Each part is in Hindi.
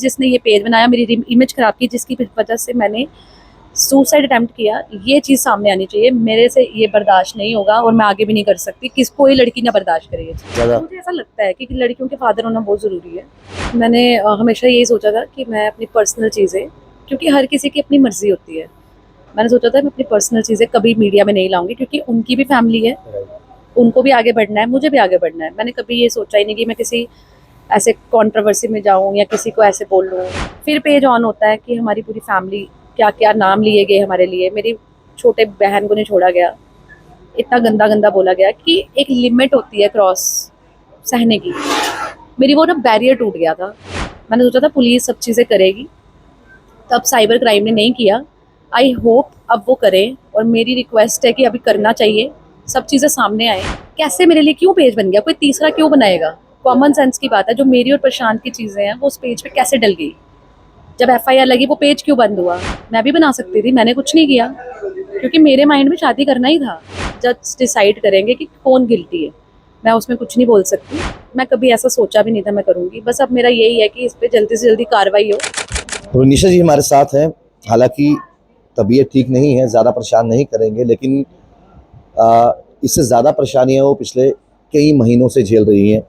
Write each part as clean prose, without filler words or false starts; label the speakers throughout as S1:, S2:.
S1: जिसने ये पेज बनाया, मेरी इमेज खराब की, जिसकी वजह से मैंने सुसाइड अटेम्प्ट किया, ये चीज़ सामने आनी चाहिए। मेरे से ये बर्दाश्त नहीं होगा और मैं आगे भी नहीं कर सकती। कोई लड़की ना बर्दाश्त करे ये चीज़। मुझे ऐसा लगता है कि लड़कियों के फादर होना बहुत ज़रूरी है। मैंने हमेशा यही सोचा था कि मैं अपनी पर्सनल चीज़ें, क्योंकि हर किसी की अपनी मर्जी होती है, मैंने सोचा था मैं अपनी पर्सनल चीज़ें कभी मीडिया में नहीं लाऊंगी, क्योंकि उनकी भी फैमिली है, उनको भी आगे बढ़ना है, मुझे भी आगे बढ़ना है। मैंने कभी ये सोचा ही नहीं कि मैं किसी ऐसे कंट्रोवर्सी में जाऊं या किसी को ऐसे बोल लूं। फिर पेज ऑन होता है कि हमारी पूरी फैमिली, क्या क्या नाम लिए गए हमारे लिए, मेरी छोटे बहन को नहीं छोड़ा गया, इतना गंदा गंदा बोला गया कि एक लिमिट होती है क्रॉस सहने की। मेरी वो ना बैरियर टूट गया था। मैंने सोचा था पुलिस सब चीज़ें करेगी, तब साइबर क्राइम ने नहीं किया। आई होप अब वो करें, और मेरी रिक्वेस्ट है कि अभी करना चाहिए, सब चीज़ें सामने आए। कैसे मेरे लिए क्यों पेज बन गया, कोई तीसरा क्यों बनाएगा? कॉमन सेंस की बात है, जो मेरी और प्रशांत की चीज़ें हैं वो उस पेज पे कैसे डल गई? जब एफआईआर लगी वो पेज क्यों बंद हुआ? मैं भी बना सकती थी, मैंने कुछ नहीं किया, क्योंकि मेरे माइंड में शादी करना ही था। जज डिसाइड करेंगे कि कौन गिल्टी है, मैं उसमें कुछ नहीं बोल सकती। मैं कभी ऐसा सोचा भी नहीं था मैं करूँगी। बस अब मेरा यही है कि इस पर जल्दी से जल्दी कार्रवाई हो।
S2: तो निशा जी हमारे साथ हैं। हालांकि तबीयत ठीक नहीं है, ज़्यादा परेशान नहीं करेंगे, लेकिन इससे ज़्यादा परेशानियां वो पिछले कई महीनों से झेल रही हैं।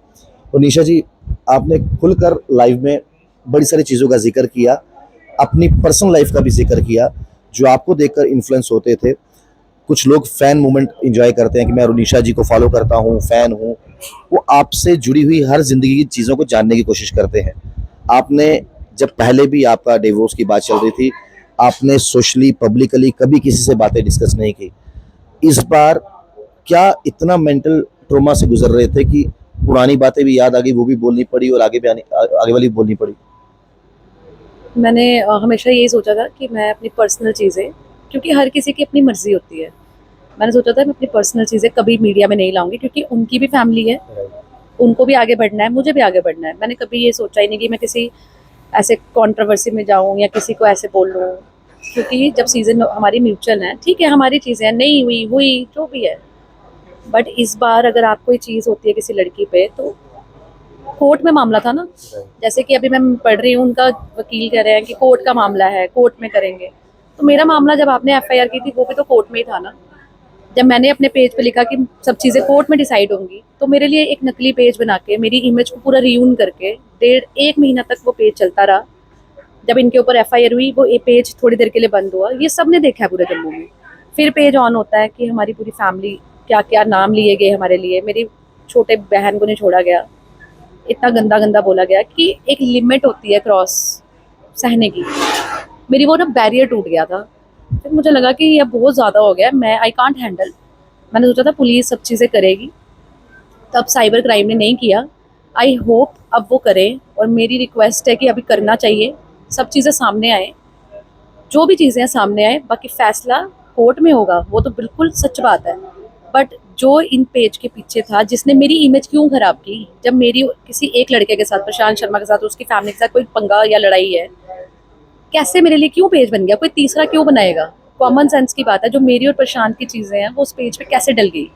S2: तो निशा जी, आपने खुलकर लाइव में बड़ी सारी चीज़ों का जिक्र किया, अपनी पर्सनल लाइफ का भी जिक्र किया, जो आपको देखकर इन्फ्लुएंस होते थे। कुछ लोग फ़ैन मूवमेंट एंजॉय करते हैं कि मैं रुनिशा जी को फॉलो करता हूँ, फ़ैन हूँ। वो आपसे जुड़ी हुई हर ज़िंदगी की चीज़ों को जानने की कोशिश करते हैं। आपने, जब पहले भी आपका डिवोर्स की बात चल रही थी, आपने सोशली पब्लिकली कभी किसी से बातें डिस्कस नहीं की। इस बार क्या इतना मेंटल ट्रॉमा से गुजर रहे थे कि पुरानी बातें भी याद आ गई, वो भी बोलनी पड़ी और आगे वाली बोलनी पड़ी?
S1: मैंने हमेशा यही सोचा था कि मैं अपनी पर्सनल चीज़ें, क्योंकि हर किसी की अपनी मर्जी होती है, मैंने सोचा था मैं अपनी पर्सनल चीज़ें कभी मीडिया में नहीं लाऊंगी, क्योंकि उनकी भी फैमिली है, उनको भी आगे बढ़ना है, मुझे भी आगे बढ़ना है। मैंने कभी ये सोचा ही नहीं कि मैं किसी ऐसे कंट्रोवर्सी में जाऊं या किसी को ऐसे बोल लूं, क्योंकि जब सीजन हमारी म्यूचुअल है, ठीक है, हमारी चीज़ें नहीं हुई हुई जो भी है, बट इस बार अगर आप कोई चीज़ होती है किसी लड़की पे, तो कोर्ट में मामला था ना। जैसे कि अभी मैं पढ़ रही हूँ, उनका वकील कह रहे हैं कि कोर्ट का मामला है, कोर्ट में करेंगे। तो मेरा मामला जब आपने एफआईआर की थी वो भी तो कोर्ट में ही था ना। जब मैंने अपने पेज पे लिखा कि सब चीज़ें कोर्ट में डिसाइड होंगी, तो मेरे लिए एक नकली पेज बना के मेरी इमेज को पूरा रियून करके 1.5 महीना तक वो पेज चलता रहा। जब इनके ऊपर एफआईआर हुई, वो ये पेज थोड़ी देर के लिए बंद हुआ। ये सब ने देखा है पूरे जम्मू में। फिर पेज ऑन होता है कि हमारी पूरी फैमिली, क्या क्या नाम लिए गए हमारे लिए, मेरी छोटे बहन को नहीं छोड़ा गया, इतना गंदा गंदा बोला गया कि एक लिमिट होती है क्रॉस सहने की। मेरी वो ना बैरियर टूट गया था। फिर मुझे लगा कि ये बहुत ज़्यादा हो गया, मैं आई कांट हैंडल। मैंने सोचा था पुलिस सब चीज़ें करेगी, तब साइबर क्राइम ने नहीं किया। आई होप अब वो करें, और मेरी रिक्वेस्ट है कि अभी करना चाहिए, सब चीज़ें सामने आए, जो भी चीज़ें सामने आए। बाकी फैसला कोर्ट में होगा, वो तो बिल्कुल सच बात है। बट जो इन पेज के पीछे था, जिसने मेरी इमेज क्यों खराब की, जब मेरी किसी एक लड़के के साथ, प्रशांत शर्मा के साथ, उसकी फैमिली के साथ कोई पंगा या लड़ाई है, कैसे मेरे लिए क्यों पेज बन गया, कोई तीसरा क्यों बनाएगा? कॉमन सेंस की बात है, जो मेरी और प्रशांत की चीज़ें हैं वो उस पेज पे कैसे डल गई?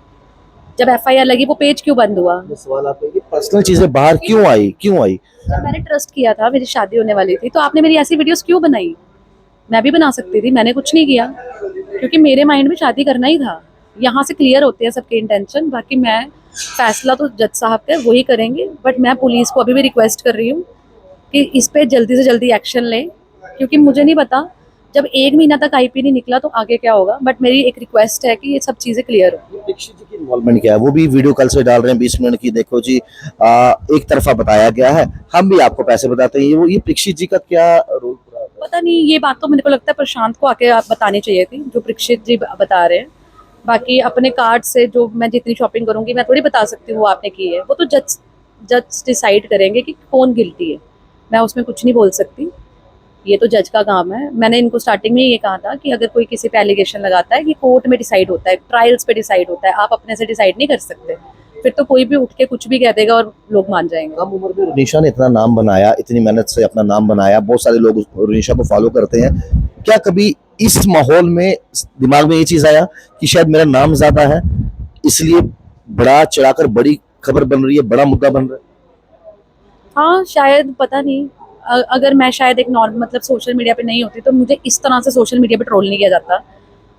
S1: जब एफआईआर लगी वो पेज क्यों बंद हुआ?
S2: सवाल आपका कि पर्सनल चीजें बाहर क्यों आई, क्यों आई?
S1: जब मैंने ट्रस्ट किया था, मेरी शादी होने वाली थी, तो आपने मेरी ऐसी वीडियोस क्यों बनाई? मैं भी बना सकती थी, मैंने कुछ नहीं किया, क्योंकि मेरे माइंड में शादी करना ही था। यहाँ से क्लियर होते हैं सबके इंटेंशन। बाकी मैं, फैसला तो जज साहब का वही करेंगे, बट मैं पुलिस को अभी भी रिक्वेस्ट कर रही हूँ कि इस पे जल्दी से जल्दी एक्शन लें, क्योंकि मुझे नहीं पता जब 1 महीना तक आईपी नहीं निकला तो आगे क्या होगा। बट मेरी एक रिक्वेस्ट है कि ये सब चीज़ें क्लियर हो।
S2: दीक्षित जी की इन्वॉल्वमेंट क्या है? वो भी वीडियो कल से डाल रहे हैं 20 मिनट की। देखो जी, एक तरफा बताया गया है, हम भी आपको पैसे बताते हैं। ये परीक्षित जी का क्या रोल पूरा है?
S1: पता नहीं, ये बात तो मेरे को लगता है प्रशांत को आके आप बतानी चाहिए थी, जो परीक्षित जी बता रहे हैं। बाकी अपने कार्ड से जो मैं जितनी शॉपिंग करूंगी, मैं थोड़ी बता सकती हूँ वो आपने की है। वो तो जज जज डिसाइड करेंगे कि कौन गिल्टी है, मैं उसमें कुछ नहीं बोल सकती। ये तो जज का काम है। मैंने इनको स्टार्टिंग में ये कहा था कि अगर कोई किसी पे एलिगेशन लगाता है, कि कोर्ट में डिसाइड होता है, ट्रायल्स पे डिसाइड होता है, आप अपने से डिसाइड नहीं कर सकते। फिर तो कोई भी उठ के कुछ भी कह देगा और लोग मान जाएंगे।
S2: कम उम्र में रुनिशा ने इतना नाम बनाया, इतनी मेहनत से अपना नाम बनाया, बहुत सारे लोग रुनिशा को फॉलो करते हैं। क्या कभी इस माहौल में दिमाग में ये चीज आया कि शायद मेरा नाम ज्यादा है, इसलिए बड़ा चढ़ाकर बड़ी खबर बन रही है, बड़ा मुद्दा बन रहा है?
S1: हाँ शायद, पता नहीं। अगर मैं शायद एक नॉर्मल मतलब सोशल मीडिया पे नहीं होती तो मुझे इस तरह से सोशल मीडिया पे ट्रोल नहीं किया जाता,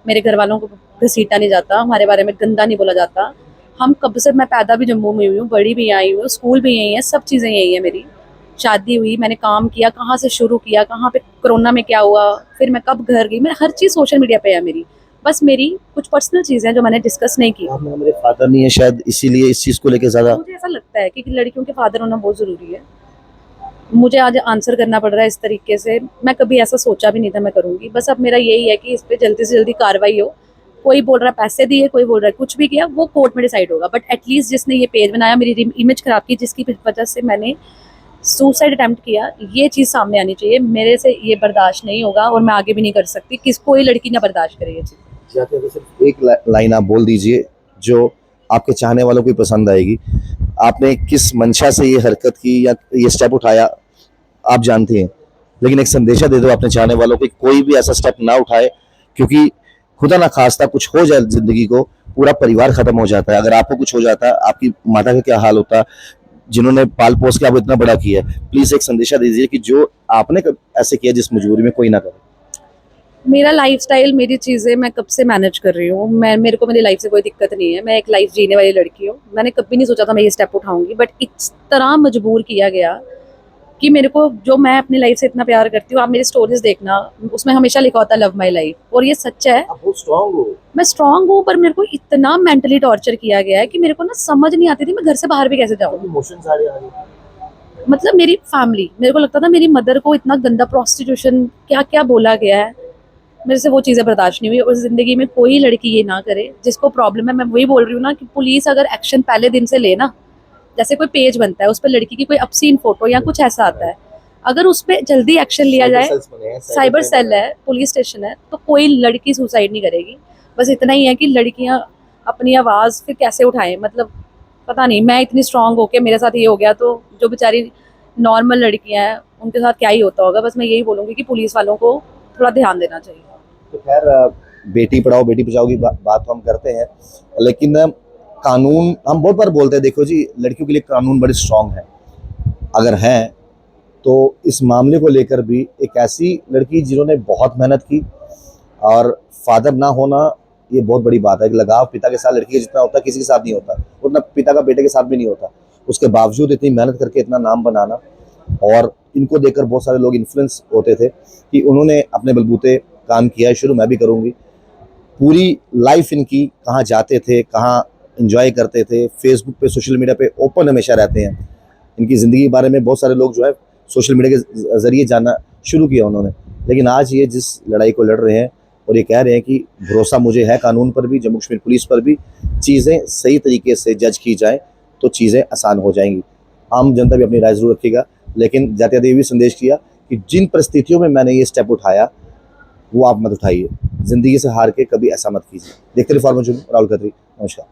S1: मेरे घर वालों को घसीटा नहीं जाता, हमारे बारे में गंदा नहीं बोला जाता। हम कब से, मैं पैदा भी जम्मू में हुई हूँ, बड़ी भी आई हूँ, स्कूल भी यही है, सब चीज़ें यही है मेरी। शादी हुई, मैंने काम किया, कहाँ से शुरू किया, कहाँ पे कोरोना में क्या हुआ, फिर मैं कब घर गई, मैं हर चीज़ सोशल मीडिया पे है मेरी। बस मेरी कुछ पर्सनल चीज़ें हैं जो मैंने डिस्कस नहीं की।
S2: आपने मेरे फादर नहीं है शायद इसीलिए इस चीज को लेकर ज्यादा।
S1: मुझे ऐसा लगता है कि लड़कियों के फादर होना बहुत ज़रूरी है। मुझे आज आंसर करना पड़ रहा है इस तरीके से, मैं कभी ऐसा सोचा भी नहीं था मैं करूँगी। बस अब मेरा यही है कि इस पे जल्दी से जल्दी कार्रवाई हो। कोई बोल रहा है पैसे दिए, कोई बोल रहा है कुछ भी किया, वो कोर्ट में डिसाइड होगा। बट एटलीस्ट जिसने ये पेज बनाया, मेरी इमेज खराब की, जिसकी वजह से मैंने सुसाइड अटेम्प्ट किया, ये चीज़ सामने आनी चाहिए। मेरे से ये बर्दाश्त नहीं होगा और मैं आगे भी नहीं कर सकती, किस कोई लड़की ना बर्दाश्त करे ये चीज़।
S2: जाते हुए सिर्फ एक लाइन आप बोल दीजिए जो आपके चाहने वालों को पसंद आएगी। आपने किस मंशा से ये हरकत की या ये स्टेप उठाया आप जानते हैं, लेकिन एक संदेशा दे दो अपने चाहने वालों को कि कोई भी ऐसा स्टेप ना उठाए, क्योंकि खुदा ना खास्ता कुछ हो जाए जिंदगी को, पूरा परिवार खत्म हो जाता है। अगर आपको कुछ हो जाता आपकी माता का क्या हाल होता जिन्होंने पाल पोस के आपको इतना बड़ा किया है। प्लीज एक संदेशा दीजिए कि जो आपने ऐसे किया जिस मजबूरी में कोई ना करे।
S1: मेरा लाइफस्टाइल, मेरी चीज़ें मैं कब से मैनेज कर रही हूँ। मैं, मेरे को मेरी लाइफ से कोई दिक्कत नहीं है, मैं एक लाइफ जीने वाली लड़की हूँ। मैंने कभी नहीं सोचा था मैं ये स्टेप उठाऊंगी, बट इस तरह मजबूर किया गया कि मेरे को, जो मैं अपनी लाइफ से इतना प्यार करती हूँ, आप मेरी स्टोरीज देखना, उसमें हमेशा लिखा होता है लव माई लाइफ, और ये सच है।
S2: आप बहुत स्ट्रांग हो।
S1: मैं स्ट्रांग हूँ, पर मेरे को इतना मेंटली टॉर्चर किया गया है कि मेरे को ना समझ नहीं आती थी मैं घर से बाहर भी कैसे जाऊँ।
S2: इमोशंस आ रहे हैं।
S1: मतलब मेरी फैमिली, मेरे को लगता था मेरी मदर को इतना गंदा प्रोस्टिट्यूशन क्या क्या बोला गया है, मेरे से वो चीज़ें बर्दाश्त नहीं हुई। और ज़िंदगी में कोई लड़की ये ना करे जिसको प्रॉब्लम है। मैं वही बोल रही हूँ ना कि पुलिस अगर एक्शन पहले दिन से ले ना, जैसे कोई पेज बनता है उस पर लड़की की कोई obscene फोटो या कुछ ऐसा आता है, अगर उस पर जल्दी एक्शन लिया जाए, साइबर सेल है, पुलिस स्टेशन है, तो कोई लड़की सुसाइड नहीं करेगी। बस इतना ही है कि लड़कियां अपनी आवाज़ फिर कैसे उठाएं। मतलब पता नहीं, मैं इतनी स्ट्रांग होके मेरे साथ ये हो गया, तो जो बेचारी नॉर्मल लड़कियां हैं उनके साथ क्या ही होता होगा। बस मैं यही बोलूँगी कि पुलिस वालों को थोड़ा ध्यान देना चाहिए।
S2: तो खैर बेटी पढ़ाओ बेटी बचाओ की बात तो हम करते हैं, लेकिन कानून हम बहुत बार बोलते हैं। देखो जी, लड़कियों के लिए कानून बड़े स्ट्रांग है, अगर हैं तो इस मामले को लेकर भी एक ऐसी लड़की जिन्होंने बहुत मेहनत की, और फादर ना होना ये बहुत बड़ी बात है। लगाव पिता के साथ लड़की का जितना होता है किसी के साथ नहीं होता, उतना पिता का बेटे के साथ भी नहीं होता। उसके बावजूद इतनी मेहनत करके इतना नाम बनाना, और इनको देखकर बहुत सारे लोग इन्फ्लुएंस होते थे कि उन्होंने अपने बलबूते काम किया है, शुरू मैं भी करूँगी। पूरी लाइफ इनकी कहाँ जाते थे, कहाँ एंजॉय करते थे, फेसबुक पे सोशल मीडिया पे ओपन हमेशा रहते हैं। इनकी ज़िंदगी के बारे में बहुत सारे लोग जो है सोशल मीडिया के ज़रिए जानना शुरू किया उन्होंने। लेकिन आज ये जिस लड़ाई को लड़ रहे हैं और ये कह रहे हैं कि भरोसा मुझे है कानून पर भी, जम्मू कश्मीर पुलिस पर भी, चीज़ें सही तरीके से जज की जाएँ तो चीज़ें आसान हो जाएंगी। आम जनता भी अपनी राय ज़रूर रखेगा, लेकिन जाते जाते ये भी संदेश किया कि जिन परिस्थितियों में मैंने ये स्टेप उठाया वो आप मत उठाइए। ज़िंदगी से हार के कभी ऐसा मत कीजिए। देखते रहिए फॉर्मल राहुल खत्री। नमस्कार।